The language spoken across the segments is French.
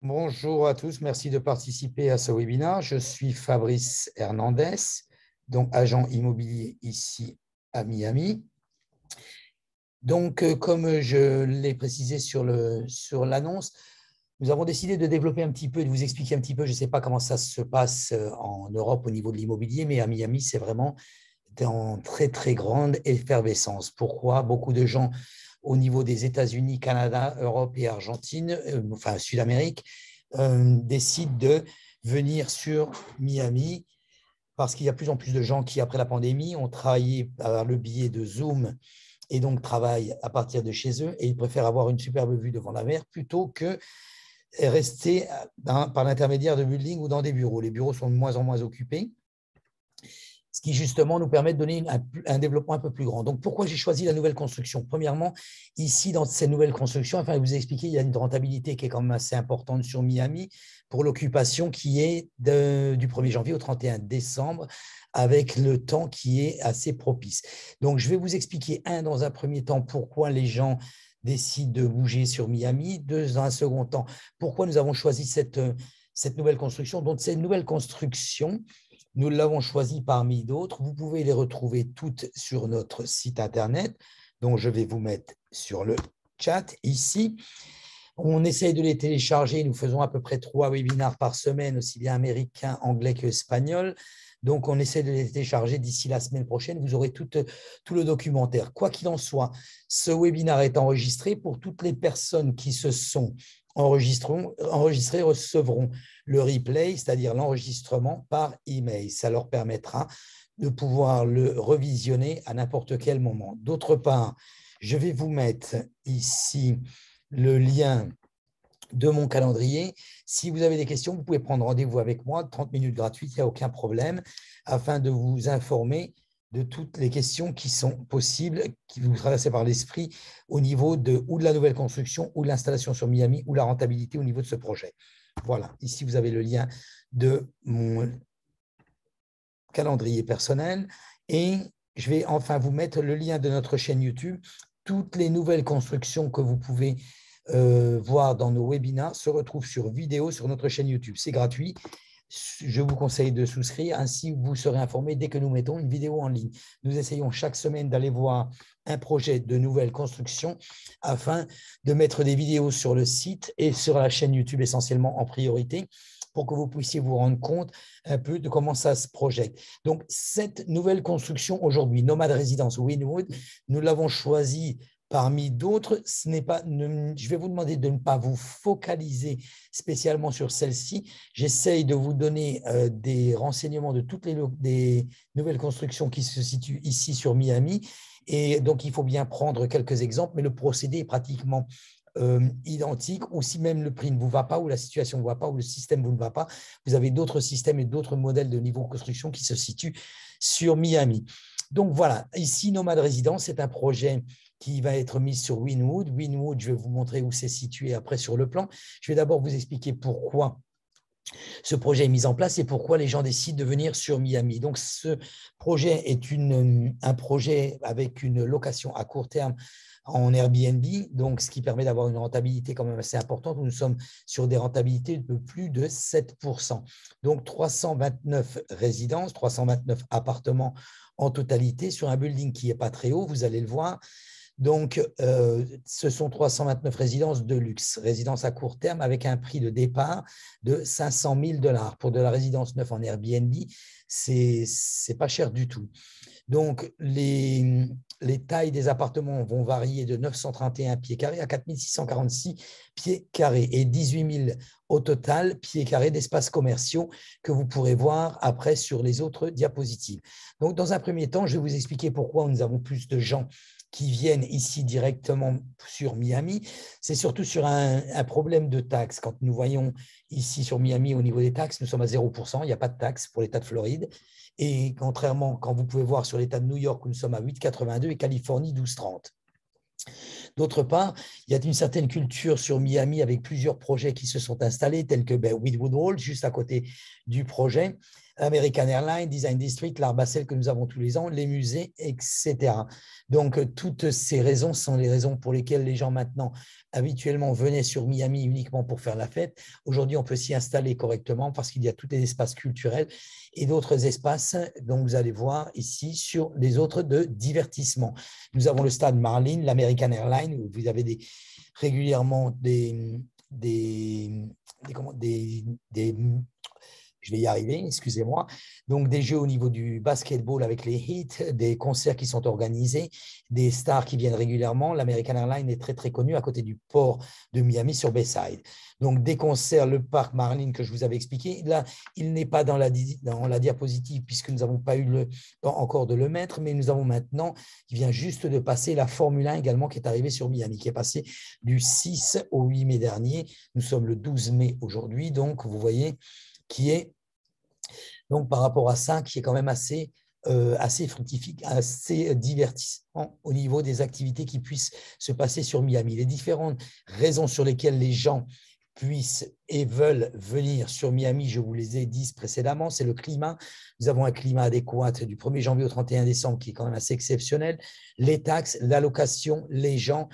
Bonjour à tous, merci de participer à ce webinaire. Je suis Fabrice Hernandez, donc agent immobilier ici à Miami. Donc, comme je l'ai précisé sur l'annonce, nous avons décidé de développer un petit peu, de vous expliquer un petit peu, je ne sais pas comment ça se passe en Europe au niveau de l'immobilier, mais à Miami, c'est vraiment en très, très grande effervescence. Pourquoi? Beaucoup de gens au niveau des États-Unis, Canada, Europe et Argentine, enfin Sud-Amérique, décident de venir sur Miami parce qu'il y a de plus en plus de gens qui, après la pandémie, ont travaillé par le biais de Zoom et donc travaillent à partir de chez eux et ils préfèrent avoir une superbe vue devant la mer plutôt que rester par l'intermédiaire de buildings ou dans des bureaux. Les bureaux sont de moins en moins occupés, ce qui justement nous permet de donner un développement un peu plus grand. Donc, pourquoi j'ai choisi la nouvelle construction? Premièrement, ici, dans ces nouvelles constructions, enfin, vous expliquer, il y a une rentabilité qui est quand même assez importante sur Miami pour l'occupation qui est du 1er janvier au 31 décembre, avec le temps qui est assez propice. Donc, je vais vous expliquer, dans un premier temps, pourquoi les gens décident de bouger sur Miami. Dans un second temps, pourquoi nous avons choisi cette nouvelle construction. Donc, cette nouvelle construction, nous l'avons choisi parmi d'autres. Vous pouvez les retrouver toutes sur notre site Internet, dont je vais vous mettre sur le chat ici. On essaye de les télécharger. Nous faisons à peu près 3 webinaires par semaine, aussi bien américain, anglais que espagnol. Donc, on essaie de les télécharger d'ici la semaine prochaine. Vous aurez tout le documentaire. Quoi qu'il en soit, ce webinaire est enregistré pour toutes les personnes qui se sont enregistrées recevront le replay, c'est-à-dire l'enregistrement par email. Ça leur permettra de pouvoir le revisionner à n'importe quel moment. D'autre part, je vais vous mettre ici le lien de mon calendrier. Si vous avez des questions, vous pouvez prendre rendez-vous avec moi, 30 minutes gratuites, il n'y a aucun problème, afin de vous informer de toutes les questions qui sont possibles, qui vous traversent par l'esprit au niveau de la nouvelle construction ou de l'installation sur Miami ou la rentabilité au niveau de ce projet. Voilà, ici vous avez le lien de mon calendrier personnel et je vais enfin vous mettre le lien de notre chaîne YouTube. Toutes les nouvelles constructions que vous pouvez voir dans nos webinaires se retrouvent sur vidéo sur notre chaîne YouTube. C'est gratuit. Je vous conseille de souscrire, ainsi vous serez informé dès que nous mettons une vidéo en ligne. Nous essayons chaque semaine d'aller voir un projet de nouvelle construction afin de mettre des vidéos sur le site et sur la chaîne YouTube essentiellement en priorité pour que vous puissiez vous rendre compte un peu de comment ça se projette. Donc, cette nouvelle construction aujourd'hui, Nomade Résidence Wynwood, nous l'avons choisie parmi d'autres. Je vais vous demander de ne pas vous focaliser spécialement sur celle-ci. J'essaye de vous donner des renseignements de toutes des nouvelles constructions qui se situent ici sur Miami. Et donc, il faut bien prendre quelques exemples, mais le procédé est pratiquement identique, ou si même le prix ne vous va pas, ou la situation ne va pas, ou le système ne vous va pas, vous avez d'autres systèmes et d'autres modèles de niveau de construction qui se situent sur Miami. Donc voilà, ici, Nomade Résidence, c'est un projet qui va être mis sur Wynwood. Wynwood, je vais vous montrer où c'est situé après sur le plan. Je vais d'abord vous expliquer pourquoi ce projet est mis en place et pourquoi les gens décident de venir sur Miami. Donc, ce projet est un projet avec une location à court terme en Airbnb, donc ce qui permet d'avoir une rentabilité quand même assez importante. Nous sommes sur des rentabilités de plus de 7%. Donc, 329 résidences, 329 appartements en totalité sur un building qui n'est pas très haut, vous allez le voir. Donc, ce sont 329 résidences de luxe, résidences à court terme avec un prix de départ de 500 000 $ pour de la résidence neuve en Airbnb. C'est pas cher du tout. Donc, les tailles des appartements vont varier de 931 pieds carrés à 4646 pieds carrés et 18 000 au total pieds carrés d'espaces commerciaux que vous pourrez voir après sur les autres diapositives. Donc, dans un premier temps, je vais vous expliquer pourquoi nous avons plus de gens qui viennent ici directement sur Miami. C'est surtout sur un problème de taxes. Quand nous voyons ici sur Miami au niveau des taxes, nous sommes à 0%, il n'y a pas de taxes pour l'État de Floride. Et contrairement, quand vous pouvez voir sur l'État de New York, où nous sommes à 8,82 et Californie, 12,30. D'autre part, il y a une certaine culture sur Miami avec plusieurs projets qui se sont installés, tels que Wynwood Hall, juste à côté du projet, American Airlines, Design District, l'Art Basel que nous avons tous les ans, les musées, etc. Donc, toutes ces raisons sont les raisons pour lesquelles les gens maintenant, habituellement, venaient sur Miami uniquement pour faire la fête. Aujourd'hui, on peut s'y installer correctement parce qu'il y a tous les espaces culturels et d'autres espaces dont vous allez voir ici sur les autres de divertissement. Nous avons le stade Marlin, l'American Airlines, où vous avez régulièrement je vais y arriver, excusez-moi. Donc, des jeux au niveau du basketball avec les Heat, des concerts qui sont organisés, des stars qui viennent régulièrement. L'American Airlines est très, très connu à côté du port de Miami sur Bayside. Donc, des concerts, le parc Marlin que je vous avais expliqué. Là, il n'est pas dans la diapositive puisque nous n'avons pas eu le temps encore de le mettre, mais nous avons maintenant, qui vient juste de passer, la Formule 1 également qui est arrivée sur Miami, qui est passée du 6 au 8 mai dernier. Nous sommes le 12 mai aujourd'hui, donc vous voyez qui est donc par rapport à ça, qui est quand même assez fructifique, assez divertissant au niveau des activités qui puissent se passer sur Miami. Les différentes raisons sur lesquelles les gens puissent et veulent venir sur Miami, je vous les ai dit précédemment, c'est le climat. Nous avons un climat adéquat du 1er janvier au 31 décembre qui est quand même assez exceptionnel. Les taxes, l'allocation, les gens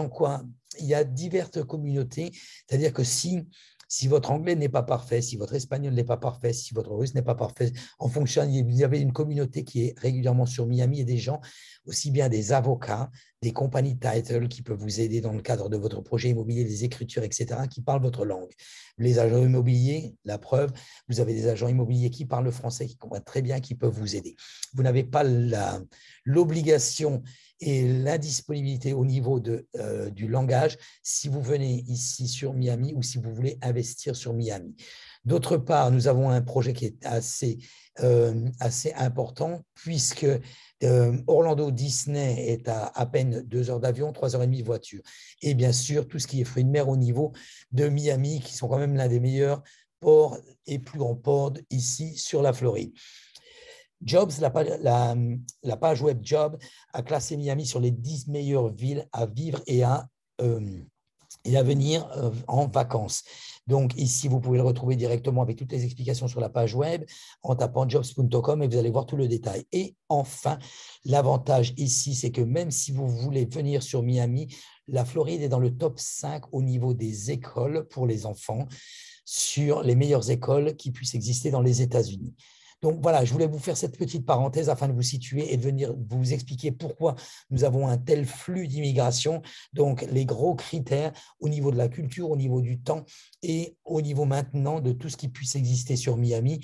quoi. Il y a diverses communautés, c'est-à-dire que si votre anglais n'est pas parfait, si votre espagnol n'est pas parfait, si votre russe n'est pas parfait, en fonction, vous avez une communauté qui est régulièrement sur Miami et des gens, aussi bien des avocats, des compagnies title qui peuvent vous aider dans le cadre de votre projet immobilier, des écritures, etc., qui parlent votre langue. Les agents immobiliers, la preuve, vous avez des agents immobiliers qui parlent le français, qui comprennent très bien, qui peuvent vous aider. Vous n'avez pas l'obligation et l'indisponibilité au niveau du langage si vous venez ici sur Miami ou si vous voulez investir sur Miami. D'autre part, nous avons un projet qui est assez important puisque Orlando Disney est à peine 2 heures d'avion, 3h30 de voiture. Et bien sûr, tout ce qui est fruits de mer au niveau de Miami, qui sont quand même l'un des meilleurs ports et plus grands ports ici sur la Floride. Jobs, la page web Job a classé Miami sur les 10 meilleures villes à vivre et à venir en vacances. Donc ici, vous pouvez le retrouver directement avec toutes les explications sur la page web en tapant jobs.com et vous allez voir tout le détail. Et enfin, l'avantage ici, c'est que même si vous voulez venir sur Miami, la Floride est dans le top 5 au niveau des écoles pour les enfants, sur les meilleures écoles qui puissent exister dans les États-Unis. Donc voilà, je voulais vous faire cette petite parenthèse afin de vous situer et de venir vous expliquer pourquoi nous avons un tel flux d'immigration. Donc les gros critères au niveau de la culture, au niveau du temps et au niveau maintenant de tout ce qui puisse exister sur Miami.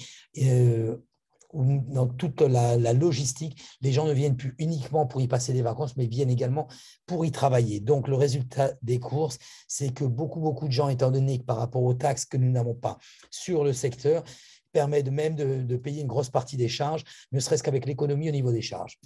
Dans toute la logistique, les gens ne viennent plus uniquement pour y passer des vacances, mais viennent également pour y travailler. Donc, le résultat des courses, c'est que beaucoup de gens, étant donné que par rapport aux taxes que nous n'avons pas sur le secteur, permet même de payer une grosse partie des charges, ne serait-ce qu'avec l'économie au niveau des charges.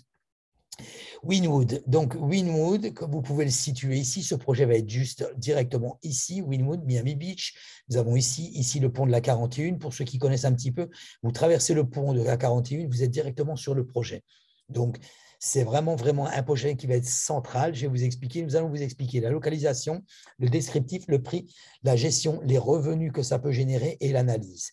Wynwood, donc Wynwood, comme vous pouvez le situer ici, ce projet va être juste directement ici, Wynwood, Miami Beach. Nous avons ici le pont de la 41. Pour ceux qui connaissent un petit peu, vous traversez le pont de la 41, vous êtes directement sur le projet. Donc, c'est vraiment un projet qui va être central. Je vais vous expliquer, nous allons vous expliquer la localisation, le descriptif, le prix, la gestion, les revenus que ça peut générer et l'analyse.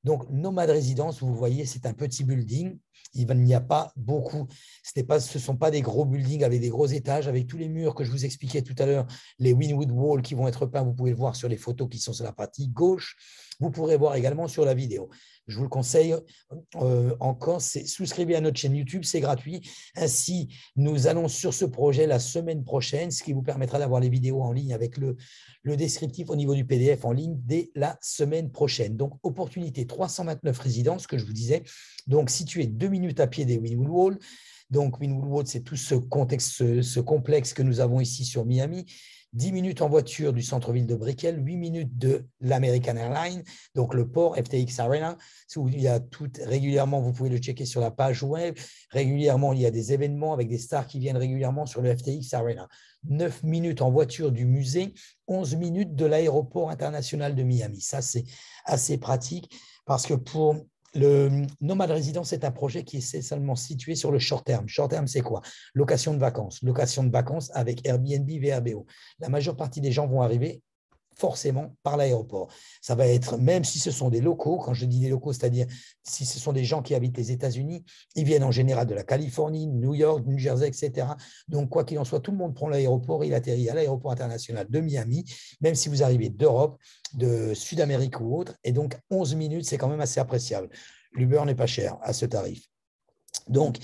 Donc, Nomade Résidence, vous voyez, c'est un petit building. Il n'y a pas beaucoup. Ce ne sont pas des gros buildings avec des gros étages, avec tous les murs que je vous expliquais tout à l'heure, les Wynwood Walls qui vont être peints. Vous pouvez le voir sur les photos qui sont sur la partie gauche. Vous pourrez voir également sur la vidéo. Je vous le conseille encore, souscrivez à notre chaîne YouTube, c'est gratuit. Ainsi, nous allons sur ce projet la semaine prochaine, ce qui vous permettra d'avoir les vidéos en ligne avec le descriptif au niveau du PDF en ligne dès la semaine prochaine. Donc, opportunité 329 résidences, que je vous disais, donc situé 2 minutes à pied des Wynwood Walls. Donc, Wynwood Walls, c'est tout ce contexte, ce complexe que nous avons ici sur Miami. 10 minutes en voiture du centre-ville de Brickell, 8 minutes de l'American Airlines, donc le port FTX Arena, où il y a tout régulièrement, vous pouvez le checker sur la page web, régulièrement il y a des événements avec des stars qui viennent régulièrement sur le FTX Arena. 9 minutes en voiture du musée, 11 minutes de l'aéroport international de Miami. Ça, c'est assez pratique parce que pour le Nomade Résidence, c'est un projet qui est seulement situé sur le short terme. Short terme, c'est quoi? Location de vacances. Location de vacances avec Airbnb, VRBO. La majeure partie des gens vont arriver forcément par l'aéroport. Ça va être, même si ce sont des locaux, quand je dis des locaux, c'est-à-dire si ce sont des gens qui habitent les États-Unis, ils viennent en général de la Californie, New York, New Jersey, etc. Donc, quoi qu'il en soit, tout le monde prend l'aéroport, il atterrit à l'aéroport international de Miami, même si vous arrivez d'Europe, de Sud-Amérique ou autre. Et donc, 11 minutes, c'est quand même assez appréciable. L'Uber n'est pas cher à ce tarif. Donc,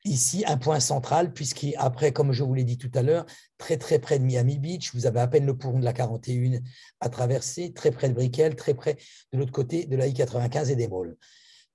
ici, un point central, puisqu'après, comme je vous l'ai dit tout à l'heure, très très près de Miami Beach, vous avez à peine le pont de la 41 à traverser, très près de Brickell, très près de l'autre côté de la I-95 et des malls.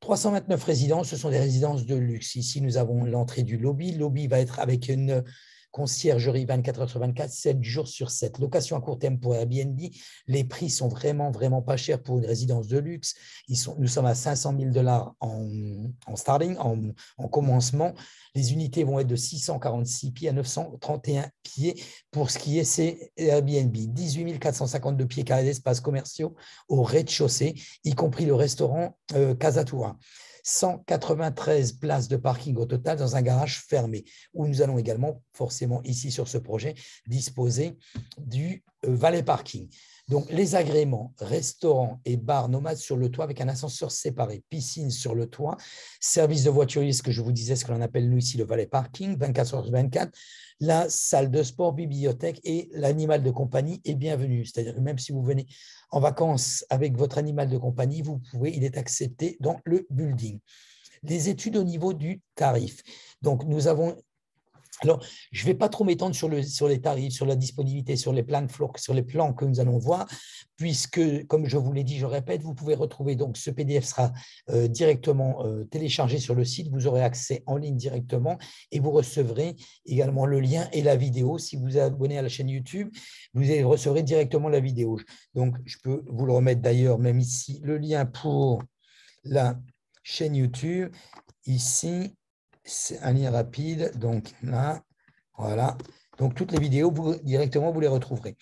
329 résidences, ce sont des résidences de luxe. Ici, nous avons l'entrée du lobby. Le lobby va être avec une conciergerie 24 heures sur 24, 7 jours sur 7. Location à court terme pour Airbnb. Les prix sont vraiment, vraiment pas chers pour une résidence de luxe. Nous sommes à 500 000 $ en starting, en commencement. Les unités vont être de 646 pieds à 931 pieds pour ce qui est ces Airbnb. 18 452 pieds carrés d'espaces commerciaux au rez-de-chaussée, y compris le restaurant Casatura. 193 places de parking au total dans un garage fermé, où nous allons également, forcément ici sur ce projet, disposer du valet parking. Donc, les agréments, restaurants et bars nomades sur le toit avec un ascenseur séparé, piscine sur le toit, service de voiturier, ce que je vous disais, ce que l'on appelle nous ici le valet parking, 24 heures sur 24, la salle de sport, bibliothèque et l'animal de compagnie est bienvenu. C'est-à-dire que même si vous venez en vacances avec votre animal de compagnie, vous pouvez, il est accepté dans le building. Les études au niveau du tarif. Donc, nous avons… Alors, je ne vais pas trop m'étendre sur les tarifs, sur la disponibilité, sur les plans de floor, sur les plans que nous allons voir, puisque, comme je vous l'ai dit, je répète, vous pouvez retrouver, donc ce PDF sera directement téléchargé sur le site, vous aurez accès en ligne directement et vous recevrez également le lien et la vidéo. Si vous êtes abonné à la chaîne YouTube, vous recevrez directement la vidéo. Donc, je peux vous le remettre d'ailleurs, même ici, le lien pour la chaîne YouTube, ici. C'est un lien rapide, donc là, voilà. Donc, toutes les vidéos, directement, vous les retrouverez.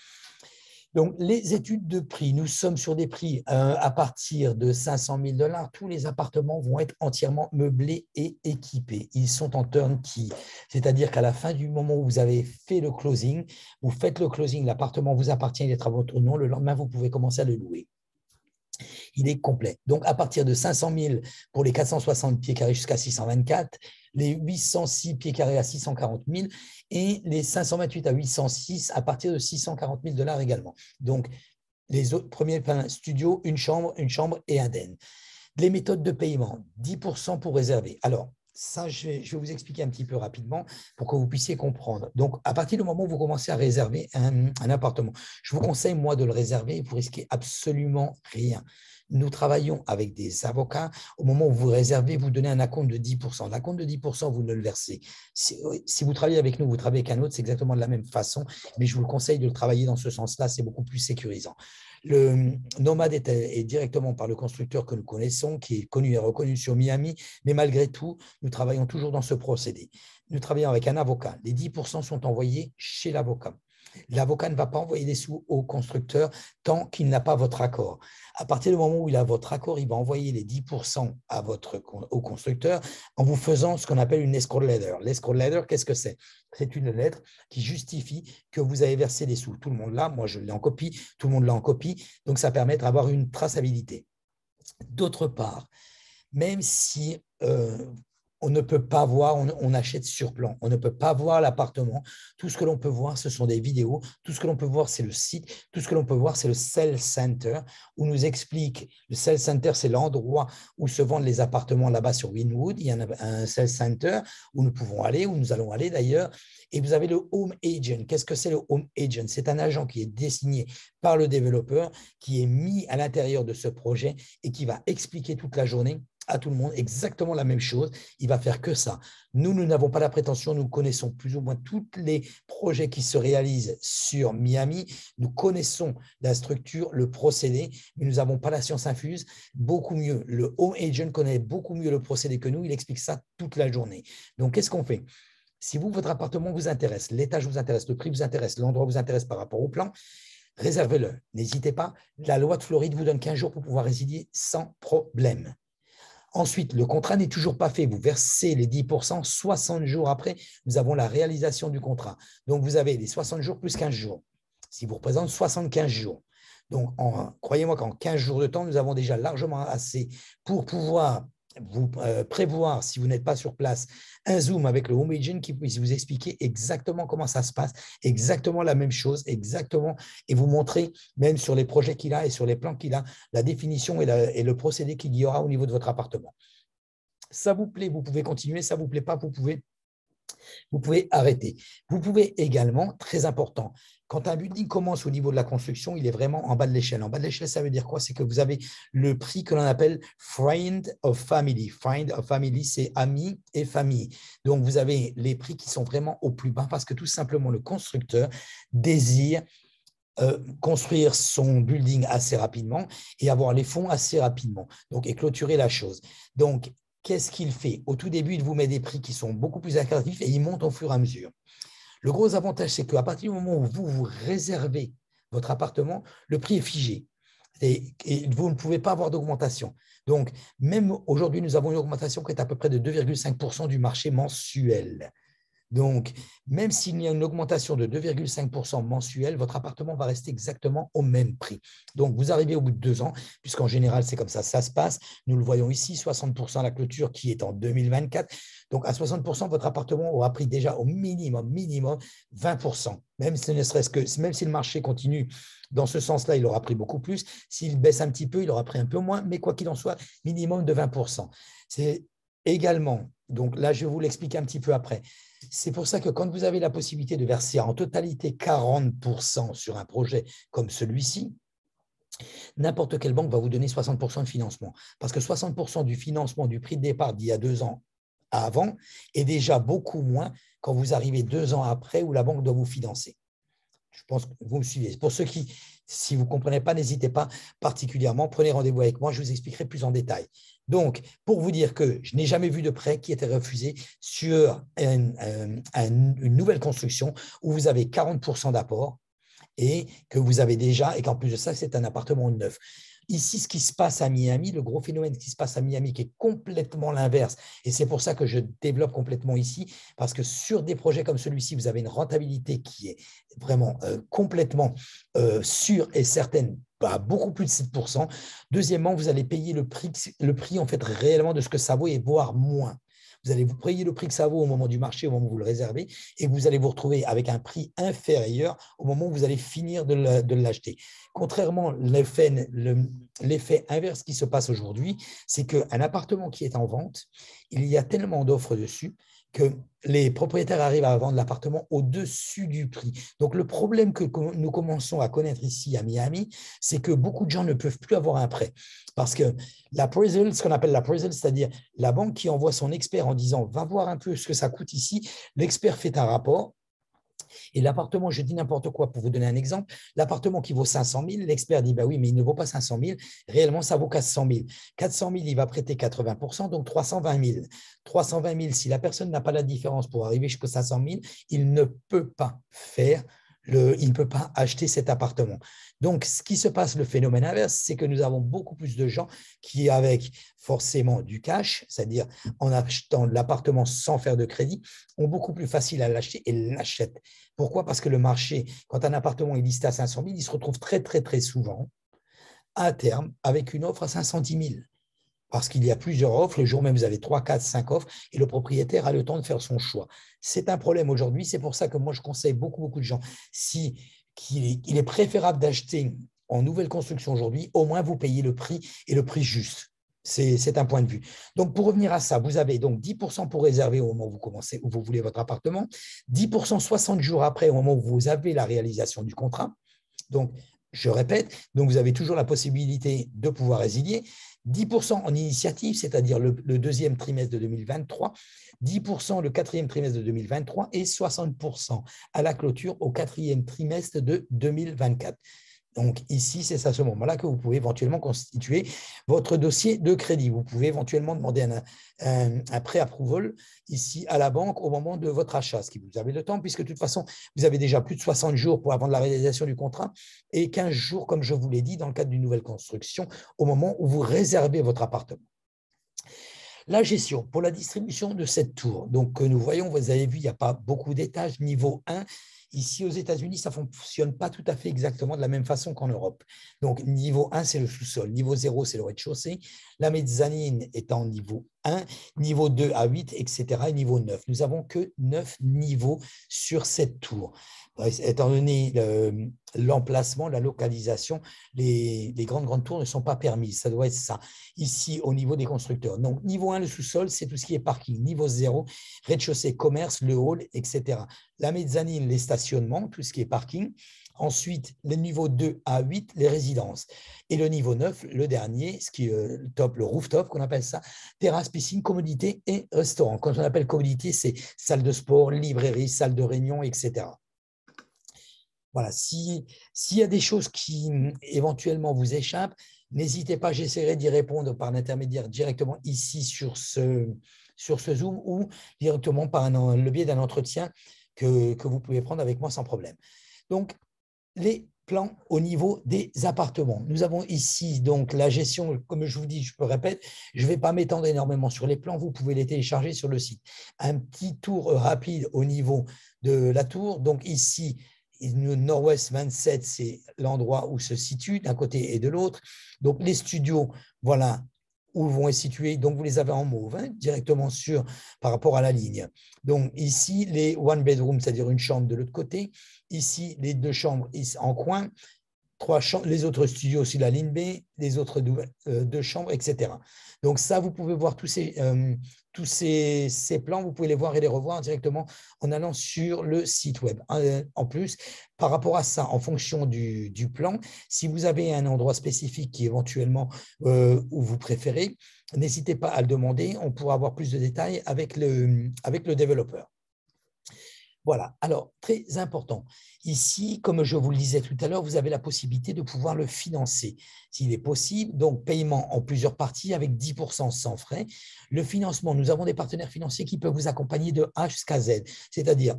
Donc, les études de prix, nous sommes sur des prix à partir de 500 000 $. Tous les appartements vont être entièrement meublés et équipés. Ils sont en turnkey, c'est-à-dire qu'à la fin du moment où vous avez fait le closing, vous faites le closing, l'appartement vous appartient, il est à votre nom, le lendemain, vous pouvez commencer à le louer. Il est complet. Donc, à partir de 500 000 pour les 460 pieds carrés jusqu'à 624, les 806 pieds carrés à 640 000 et les 528 à 806 à partir de 640 000 $ également. Donc, les autres premiers plans studio, une chambre et un den. Les méthodes de paiement, 10% pour réserver. Alors, ça, je vais vous expliquer un petit peu rapidement pour que vous puissiez comprendre. Donc, à partir du moment où vous commencez à réserver un appartement, je vous conseille, moi, de le réserver et vous risquez absolument rien. Nous travaillons avec des avocats. Au moment où vous réservez, vous donnez un acompte de 10%. L'acompte de 10%, vous ne le versez. Si vous travaillez avec nous, vous travaillez avec un autre, c'est exactement de la même façon, mais je vous le conseille de le travailler dans ce sens-là, c'est beaucoup plus sécurisant. Le Nomad est directement par le constructeur que nous connaissons, qui est connu et reconnu sur Miami, mais malgré tout, nous travaillons toujours dans ce procédé. Nous travaillons avec un avocat. Les 10% sont envoyés chez l'avocat. L'avocat ne va pas envoyer des sous au constructeur tant qu'il n'a pas votre accord. À partir du moment où il a votre accord, il va envoyer les 10% au constructeur en vous faisant ce qu'on appelle une escrow letter. L'escrow letter, qu'est-ce que c'est? C'est une lettre qui justifie que vous avez versé des sous. Tout le monde l'a, moi je l'ai en copie, tout le monde l'a en copie, donc ça permet d'avoir une traçabilité. D'autre part, même si on ne peut pas voir, on achète sur plan, on ne peut pas voir l'appartement. Tout ce que l'on peut voir, ce sont des vidéos. Tout ce que l'on peut voir, c'est le site. Tout ce que l'on peut voir, c'est le Sell Center, où nous explique, le Sell Center, c'est l'endroit où se vendent les appartements là-bas sur Wynwood. Il y a un Sell Center où nous pouvons aller, où nous allons aller d'ailleurs. Et vous avez le Home Agent. Qu'est-ce que c'est le Home Agent? C'est un agent qui est désigné par le développeur, qui est mis à l'intérieur de ce projet et qui va expliquer toute la journée à tout le monde exactement la même chose. Il va faire que ça. Nous n'avons pas la prétention, nous connaissons plus ou moins tous les projets qui se réalisent sur Miami. Nous connaissons la structure, le procédé, mais nous n'avons pas la science infuse. Beaucoup mieux, le Home Agent connaît beaucoup mieux le procédé que nous. Il explique ça toute la journée. Donc, qu'est-ce qu'on fait? Si vous, votre appartement vous intéresse, l'étage vous intéresse, le prix vous intéresse, l'endroit vous intéresse par rapport au plan, réservez-le. N'hésitez pas. La loi de Floride vous donne 15 jours pour pouvoir résider sans problème. Ensuite, le contrat n'est toujours pas fait. Vous versez les 10%, 60 jours après, nous avons la réalisation du contrat. Donc, vous avez les 60 jours plus 15 jours, ce qui vous représente 75 jours. Donc, croyez-moi qu'en 15 jours de temps, nous avons déjà largement assez pour pouvoir vous prévoir, si vous n'êtes pas sur place, un Zoom avec le Home Agent qui puisse vous expliquer exactement comment ça se passe, exactement la même chose, exactement, et vous montrer, même sur les projets qu'il a et sur les plans qu'il a, la définition et le procédé qu'il y aura au niveau de votre appartement. Ça vous plaît, vous pouvez continuer, ça ne vous plaît pas, vous pouvez arrêter. Vous pouvez également, très important, quand un building commence au niveau de la construction, il est vraiment en bas de l'échelle. En bas de l'échelle, ça veut dire quoi? C'est que vous avez le prix que l'on appelle Friend of Family. Friend of Family, c'est amis et famille. Donc, vous avez les prix qui sont vraiment au plus bas parce que tout simplement, le constructeur désire construire son building assez rapidement et avoir les fonds assez rapidement. Donc, et clôturer la chose. Donc, qu'est-ce qu'il fait? Au tout début, il vous met des prix qui sont beaucoup plus attractifs et il monte au fur et à mesure. Le gros avantage, c'est qu'à partir du moment où vous réservez votre appartement, le prix est figé et vous ne pouvez pas avoir d'augmentation. Donc, même aujourd'hui, nous avons une augmentation qui est à peu près de 2,5% du marché mensuel. Donc, même s'il y a une augmentation de 2,5% mensuel, votre appartement va rester exactement au même prix. Donc, vous arrivez au bout de 2 ans, puisqu'en général, c'est comme ça se passe. Nous le voyons ici, 60% la clôture qui est en 2024. Donc, à 60%, votre appartement aura pris déjà au minimum 20%. Même si le marché continue dans ce sens-là, il aura pris beaucoup plus. S'il baisse un petit peu, il aura pris un peu moins, mais quoi qu'il en soit, minimum de 20%. C'est également, donc là, je vais vous l'expliquer un petit peu après. C'est pour ça que quand vous avez la possibilité de verser en totalité 40% sur un projet comme celui-ci, n'importe quelle banque va vous donner 60% de financement. Parce que 60% du financement du prix de départ d'il y a 2 ans avant est déjà beaucoup moins quand vous arrivez 2 ans après où la banque doit vous financer. Je pense que vous me suivez. Pour ceux qui, si vous ne comprenez pas, n'hésitez pas particulièrement. Prenez rendez-vous avec moi, je vous expliquerai plus en détail. Donc, pour vous dire que je n'ai jamais vu de prêt qui était refusé sur une nouvelle construction où vous avez 40% d'apport et que vous avez déjà, et qu'en plus de ça, c'est un appartement neuf. Ici, ce qui se passe à Miami, le gros phénomène qui se passe à Miami, qui est complètement l'inverse, et c'est pour ça que je développe complètement ici, parce que sur des projets comme celui-ci, vous avez une rentabilité qui est vraiment complètement sûre et certaine, à beaucoup plus de 7%. Deuxièmement, vous allez payer le prix en fait réellement de ce que ça vaut et voire moins. Vous allez vous payer le prix que ça vaut au moment du marché, au moment où vous le réservez, et vous allez vous retrouver avec un prix inférieur au moment où vous allez finir de l'acheter. Contrairement à l'effet inverse qui se passe aujourd'hui, c'est qu'un appartement qui est en vente, il y a tellement d'offres dessus que les propriétaires arrivent à vendre l'appartement au-dessus du prix. Donc, le problème que nous commençons à connaître ici à Miami, c'est que beaucoup de gens ne peuvent plus avoir un prêt. Parce que l'appraisal, ce qu'on appelle l'appraisal, c'est-à-dire la banque qui envoie son expert en disant « va voir un peu ce que ça coûte ici », l'expert fait un rapport. Et l'appartement, je dis n'importe quoi pour vous donner un exemple, l'appartement qui vaut 500 000, l'expert dit bah oui, mais il ne vaut pas 500 000, réellement ça vaut 400 000. 400 000, il va prêter 80%, donc 320 000. 320 000, si la personne n'a pas la différence pour arriver jusqu'aux 500 000, il ne peut pas il ne peut pas acheter cet appartement. Donc, ce qui se passe, le phénomène inverse, c'est que nous avons beaucoup plus de gens qui, avec forcément du cash, c'est-à-dire en achetant l'appartement sans faire de crédit, ont beaucoup plus facile à l'acheter et l'achètent. Pourquoi? Parce que le marché, quand un appartement est listé à 500 000, il se retrouve très, très, très souvent à terme avec une offre à 510 000. Parce qu'il y a plusieurs offres, le jour même, vous avez 3, 4, 5 offres et le propriétaire a le temps de faire son choix. C'est un problème aujourd'hui, c'est pour ça que moi, je conseille beaucoup de gens, il est préférable d'acheter en nouvelle construction aujourd'hui, au moins vous payez le prix et le prix juste. C'est un point de vue. Donc, pour revenir à ça, vous avez donc 10% pour réserver au moment où vous commencez, où vous voulez votre appartement, 10% 60 jours après, au moment où vous avez la réalisation du contrat. Donc, je répète, donc vous avez toujours la possibilité de pouvoir résilier. 10% en initiative, c'est-à-dire le deuxième trimestre de 2023, 10% le quatrième trimestre de 2023 et 60% à la clôture au quatrième trimestre de 2024. Donc ici, c'est à ce moment-là que vous pouvez éventuellement constituer votre dossier de crédit. Vous pouvez éventuellement demander un pré-approval ici à la banque au moment de votre achat, ce qui vous avez le temps, puisque de toute façon, vous avez déjà plus de 60 jours pour avant la réalisation du contrat et 15 jours, comme je vous l'ai dit, dans le cadre d'une nouvelle construction, au moment où vous réservez votre appartement. La gestion pour la distribution de cette tour, donc que nous voyons, vous avez vu, il n'y a pas beaucoup d'étages. Niveau 1, Ici, aux États-Unis, ça ne fonctionne pas tout à fait exactement de la même façon qu'en Europe. Donc, niveau 1, c'est le sous-sol. Niveau 0, c'est le rez-de-chaussée. La mezzanine est en niveau 1, niveau 2 à 8, etc. Et niveau 9. Nous n'avons que 9 niveaux sur cette tour. Étant donné l'emplacement, la localisation, les grandes tours ne sont pas permises. Ça doit être ça. Ici, au niveau des constructeurs. Donc, niveau 1, le sous-sol, c'est tout ce qui est parking. Niveau 0, rez-de-chaussée, commerce, le hall, etc. La mezzanine, les stationnements, tout ce qui est parking. Ensuite, le niveau 2 à 8, les résidences. Et le niveau 9, le dernier, ce qui est le top, le rooftop, qu'on appelle ça, terrasse, piscine, commodité et restaurant. Quand on appelle commodité, c'est salle de sport, librairie, salle de réunion, etc. Voilà, s'il y a des choses qui éventuellement vous échappent, n'hésitez pas, j'essaierai d'y répondre par l'intermédiaire directement ici sur ce Zoom ou directement par le biais d'un entretien que vous pouvez prendre avec moi sans problème. Donc, les plans au niveau des appartements. Nous avons ici donc la gestion, comme je vous dis, je me répète, je ne vais pas m'étendre énormément sur les plans, vous pouvez les télécharger sur le site. Un petit tour rapide au niveau de la tour. Donc ici, Nord-Ouest 27, c'est l'endroit où se situe d'un côté et de l'autre. Donc les studios, voilà où vont être situés. Donc vous les avez en mauve, directement par rapport à la ligne. Donc ici, les one bedroom, c'est-à-dire une chambre de l'autre côté. Ici, les 2 chambres en coin. 3 chambres, les autres studios aussi, la ligne B, les autres 2 chambres, etc. Donc ça, vous pouvez voir tous ces plans, vous pouvez les voir et les revoir directement en allant sur le site web. En plus, par rapport à ça, en fonction du plan, si vous avez un endroit spécifique qui éventuellement où vous préférez, n'hésitez pas à le demander, on pourra avoir plus de détails avec le développeur. Voilà, alors très important. Ici, comme je vous le disais tout à l'heure, vous avez la possibilité de pouvoir le financer. S'il est possible, donc paiement en plusieurs parties avec 10% sans frais. Le financement, nous avons des partenaires financiers qui peuvent vous accompagner de A jusqu'à Z. C'est-à-dire,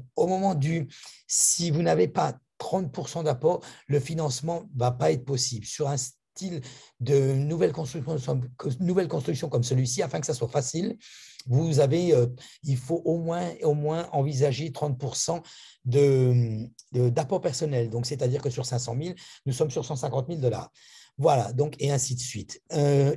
si vous n'avez pas 30% d'apport, le financement ne va pas être possible. Sur un style de nouvelle construction comme celui-ci, afin que ça soit facile, il faut au moins envisager 30% d'apport personnel. Donc, c'est-à-dire que sur 500 000, nous sommes sur 150 000 $. Voilà, donc, et ainsi de suite.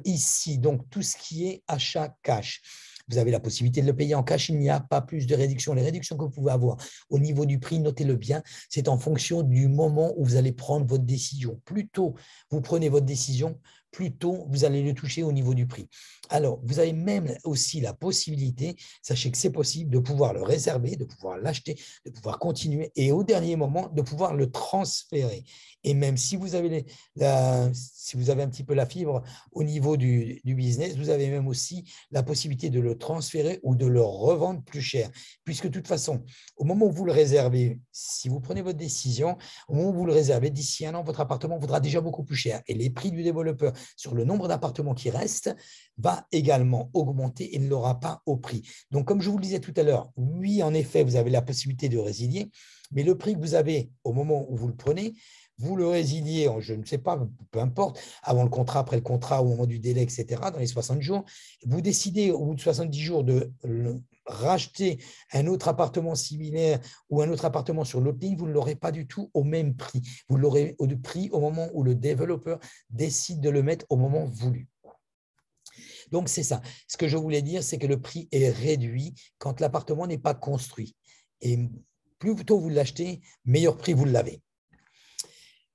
Ici, donc, tout ce qui est achat cash. Vous avez la possibilité de le payer en cash, il n'y a pas plus de réduction. Les réductions que vous pouvez avoir au niveau du prix, notez-le bien, c'est en fonction du moment où vous allez prendre votre décision. Plus tôt vous prenez votre décision, plus tôt vous allez le toucher au niveau du prix. Alors, vous avez même aussi la possibilité, sachez que c'est possible, de pouvoir le réserver, de pouvoir l'acheter, de pouvoir continuer et au dernier moment, de pouvoir le transférer. Et même si vous avez un petit peu la fibre au niveau du business, vous avez même aussi la possibilité de le transférer ou de le revendre plus cher. Puisque de toute façon, au moment où vous le réservez, si vous prenez votre décision, au moment où vous le réservez, d'ici 1 an, votre appartement vaudra déjà beaucoup plus cher. Et les prix du développeur sur le nombre d'appartements qui restent va également augmenter et ne l'aura pas au prix. Donc, comme je vous le disais tout à l'heure, oui, en effet, vous avez la possibilité de résilier, mais le prix que vous avez au moment où vous le prenez, vous le résiliez, je ne sais pas, peu importe, avant le contrat, après le contrat, au moment du délai, etc., dans les 60 jours, vous décidez au bout de 70 jours de racheter un autre appartement similaire ou un autre appartement sur l'autre ligne, vous ne l'aurez pas du tout au même prix. Vous l'aurez au prix au moment où le développeur décide de le mettre au moment voulu. Donc, c'est ça. Ce que je voulais dire, c'est que le prix est réduit quand l'appartement n'est pas construit. Et plus tôt vous l'achetez, meilleur prix vous l'avez.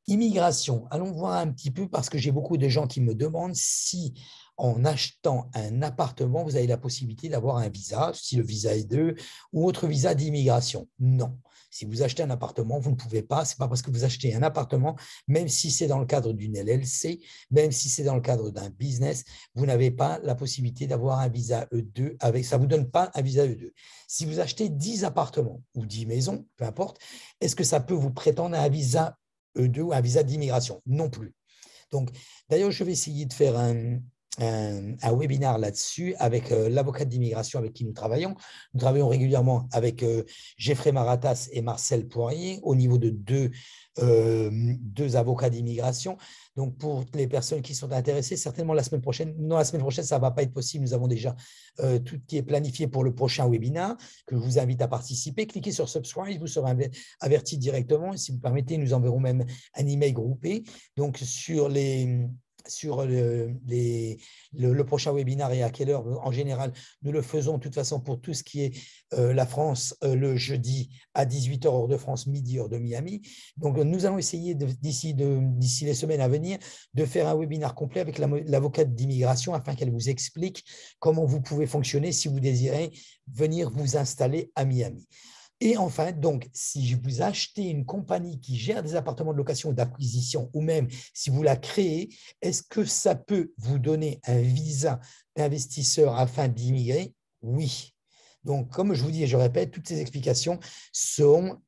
Immigration, allons voir un petit peu parce que j'ai beaucoup de gens qui me demandent si en achetant un appartement, vous avez la possibilité d'avoir un visa, si le visa est 2 ou autre visa d'immigration. Non. Si vous achetez un appartement, vous ne pouvez pas. Ce n'est pas parce que vous achetez un appartement, même si c'est dans le cadre d'une LLC, même si c'est dans le cadre d'un business, vous n'avez pas la possibilité d'avoir un visa E2. Ça ne vous donne pas un visa E2. Si vous achetez 10 appartements ou 10 maisons, peu importe, est-ce que ça peut vous prétendre à un visa E2 ou un visa d'immigration? Non plus. Donc, d'ailleurs, je vais essayer de faire un webinaire là-dessus avec l'avocat d'immigration avec qui nous travaillons. Nous travaillons régulièrement avec Jeffrey Maratas et Marcel Poirier au niveau de deux avocats d'immigration. Donc, pour les personnes qui sont intéressées, certainement la semaine prochaine, non, la semaine prochaine, ça ne va pas être possible. Nous avons déjà tout qui est planifié pour le prochain webinaire que je vous invite à participer. Cliquez sur Subscribe, vous serez averti directement. Et si vous permettez, nous enverrons même un email groupé. Donc, sur le prochain webinaire et à quelle heure. En général, nous le faisons de toute façon pour tout ce qui est la France le jeudi à 18h heure de France, midi heure de Miami. Donc, nous allons essayer d'ici les semaines à venir de faire un webinaire complet avec l'avocate d'immigration afin qu'elle vous explique comment vous pouvez fonctionner si vous désirez venir vous installer à Miami. Et enfin, donc, si vous achetez une compagnie qui gère des appartements de location ou d'acquisition, ou même si vous la créez, est-ce que ça peut vous donner un visa d'investisseur afin d'immigrer? Oui. Donc, comme je vous dis et je répète, toutes ces explications seront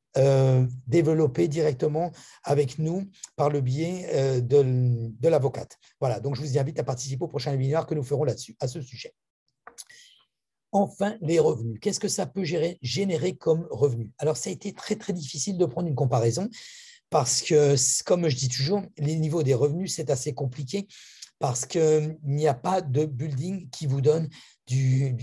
développées directement avec nous par le biais de l'avocate. Voilà, donc je vous invite à participer au prochain webinaire que nous ferons là-dessus, à ce sujet. Enfin, les revenus. Qu'est-ce que ça peut générer comme revenus? Alors, ça a été très, très difficile de prendre une comparaison parce que, comme je dis toujours, les niveaux des revenus, c'est assez compliqué parce qu'il n'y a pas de building qui vous donne du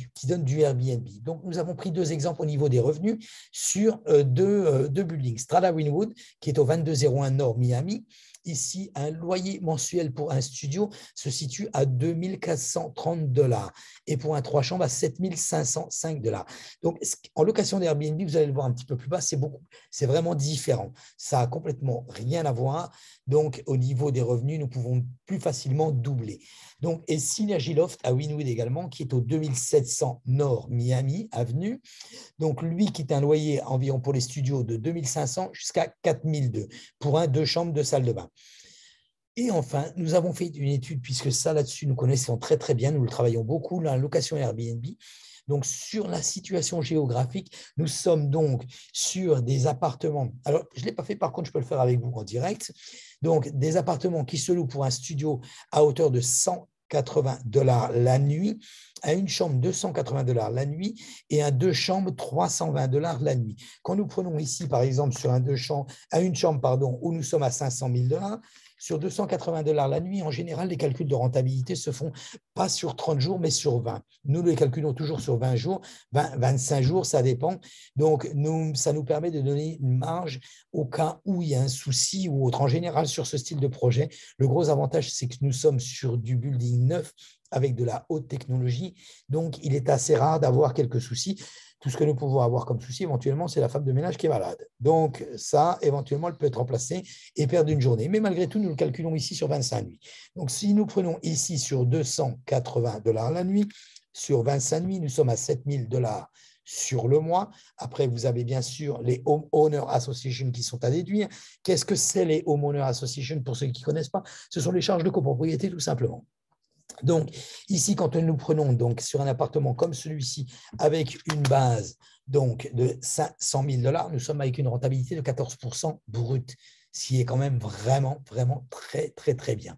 Airbnb. Donc, nous avons pris deux exemples au niveau des revenus sur deux buildings. Strada Wynwood, qui est au 2201 Nord Miami. Ici, un loyer mensuel pour un studio se situe à 2 430 $ et pour un 3 chambres à 7 505 $. Donc, en location d'Airbnb, vous allez le voir un petit peu plus bas, c'est vraiment différent. Ça a complètement rien à voir. Donc, au niveau des revenus, nous pouvons plus facilement doubler. Donc, et Synergy Loft à Wynwood également, qui est au 2700 Nord Miami Avenue. Donc, lui qui est un loyer environ pour les studios de 2500 jusqu'à 4002 pour un 2 chambres, 2 salles de bain. Et enfin, nous avons fait une étude, puisque ça là-dessus, nous connaissons très très bien, nous le travaillons beaucoup, la location Airbnb. Donc, sur la situation géographique, nous sommes donc sur des appartements. Alors, je ne l'ai pas fait, par contre, je peux le faire avec vous en direct. Donc, des appartements qui se louent pour un studio à hauteur de 180 $ la nuit, à une chambre 280 $ la nuit et à 2 chambres 320 $ la nuit. Quand nous prenons ici, par exemple, sur une chambre où nous sommes à 500 000 $, sur 280 $ la nuit, en général, les calculs de rentabilité se font pas sur 30 jours, mais sur 20. Nous les calculons toujours sur 20 jours, 25 jours, ça dépend. Donc, ça nous permet de donner une marge au cas où il y a un souci ou autre. En général, sur ce style de projet, le gros avantage, c'est que nous sommes sur du building neuf avec de la haute technologie. Donc, il est assez rare d'avoir quelques soucis. Tout ce que nous pouvons avoir comme souci, éventuellement, c'est la femme de ménage qui est malade. Donc, ça, éventuellement, elle peut être remplacée et perdre une journée. Mais malgré tout, nous le calculons ici sur 25 nuits. Donc, si nous prenons ici sur 280 $ la nuit, sur 25 nuits, nous sommes à 7 000 $ sur le mois. Après, vous avez bien sûr les Homeowner Association qui sont à déduire. Qu'est-ce que c'est les Homeowner Association pour ceux qui ne connaissent pas? Ce sont les charges de copropriété, tout simplement. Donc, ici, quand nous prenons donc, sur un appartement comme celui-ci, avec une base donc, de 500 000 $, nous sommes avec une rentabilité de 14% brut, ce qui est quand même vraiment, vraiment très, très, très bien.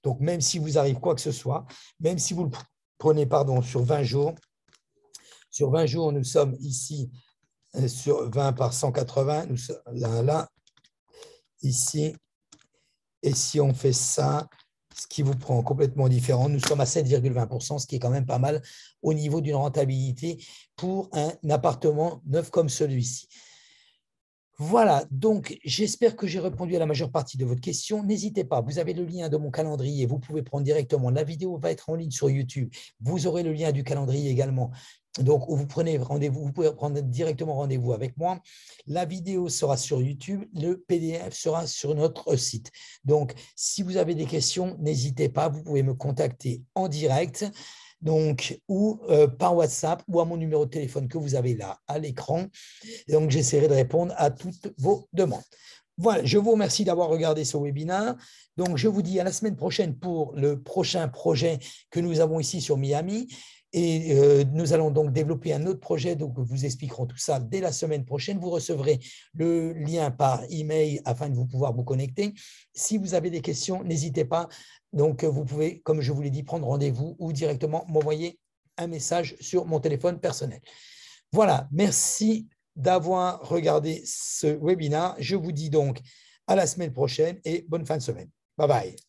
Donc, même si vous arrive quoi que ce soit, même si vous le prenez sur 20 jours, nous sommes ici sur 20 par 180, nous sommes là, ici, et si on fait ça, ce qui vous prend complètement différent. Nous sommes à 7,20%, ce qui est quand même pas mal au niveau d'une rentabilité pour un appartement neuf comme celui-ci. Voilà, donc j'espère que j'ai répondu à la majeure partie de votre question. N'hésitez pas, vous avez le lien de mon calendrier, vous pouvez prendre directement. La vidéo va être en ligne sur YouTube. Vous aurez le lien du calendrier également. Donc, vous prenez rendez-vous, vous pouvez prendre directement rendez-vous avec moi. La vidéo sera sur YouTube, le PDF sera sur notre site. Donc, si vous avez des questions, n'hésitez pas, vous pouvez me contacter en direct. Donc, ou par WhatsApp ou à mon numéro de téléphone que vous avez là à l'écran. Et donc, j'essaierai de répondre à toutes vos demandes. Voilà, je vous remercie d'avoir regardé ce webinaire. Donc, je vous dis à la semaine prochaine pour le prochain projet que nous avons ici sur Miami. Et nous allons donc développer un autre projet, donc vous expliquerons tout ça dès la semaine prochaine. Vous recevrez le lien par email afin de vous pouvoir vous connecter. Si vous avez des questions, n'hésitez pas. Donc, vous pouvez, comme je vous l'ai dit, prendre rendez-vous ou directement m'envoyer un message sur mon téléphone personnel. Voilà, merci d'avoir regardé ce webinaire. Je vous dis donc à la semaine prochaine et bonne fin de semaine. Bye bye.